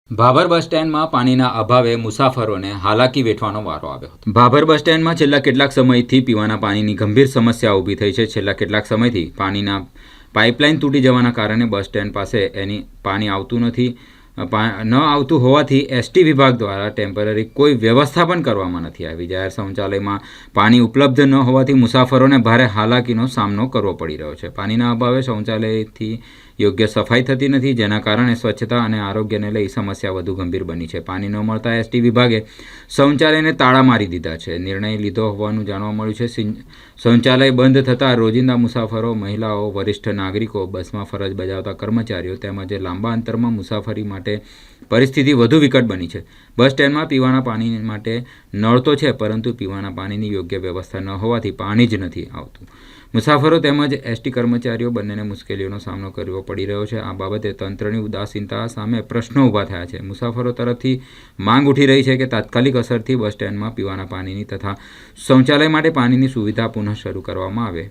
ભાભર બસ સ્ટેન્ડમાં પાણીના અભાવે મુસાફરોને હાલાકી વેઠવાનો વારો આવ્યો હતો। ભાભર બસ સ્ટેન્ડમાં છેલ્લા કેટલાક સમયથી પીવાના પાણીની ગંભીર સમસ્યા ઊભી થઈ છે। છેલ્લા કેટલાક સમયથી પાણીના પાઇપલાઇન તૂટી જવાના કારણે બસ સ્ટેન્ડ પાસે પાણી આવતું નથી। ન આવતું હોવાથી એસટી વિભાગ દ્વારા ટેમ્પરરી કોઈ વ્યવસ્થા પણ કરવામાં નથી આવી। જાહેર શૌચાલયમાં પાણી ઉપલબ્ધ ન હોવાથી મુસાફરોને ભારે હાલાકીનો સામનો કરવો પડી રહ્યો છે। પાણીના અભાવે શૌચાલયથી યોગ્ય સફાઈ થતી નથી, જેના કારણે સ્વચ્છતા અને આરોગ્યને લઈ સમસ્યા વધુ ગંભીર બની છે। પાણી ન મળતા એસટી વિભાગે શૌચાલયને તાળા મારી દીધા છે। નિર્ણય લીધો હોવાનું જાણવા મળ્યું છે। શૌચાલય બંધ થતાં રોજિંદા મુસાફરો, મહિલાઓ, વરિષ્ઠ નાગરિકો, બસમાં ફરજ બજાવતા કર્મચારીઓ તેમજ લાંબા અંતરમાં મુસાફરી માટે પરિસ્થિતિ વધુ વિકટ બની છે। બસ સ્ટેન્ડમાં પીવાના પાણી માટે નળ તો છે, પરંતુ પીવાના પાણીની યોગ્ય વ્યવસ્થા ન હોવાથી પાણી જ નથી આવતું। મુસાફરો તેમજ એસટી કર્મચારીઓ બંનેને મુશ્કેલીઓનો સામનો કરવો પડી રહ્યો છે। આ બાબતે તંત્રની ઉદાસીનતા સામે પ્રશ્નો ઊભા થયા છે। મુસાફરો તરફથી માંગ ઉઠી રહી છે કે તાત્કાલિક અસરથી બસ સ્ટેન્ડમાં પીવાના પાણીની તથા શૌચાલય માટે પાણીની સુવિધા પુનઃ શરૂ કરવામાં આવે।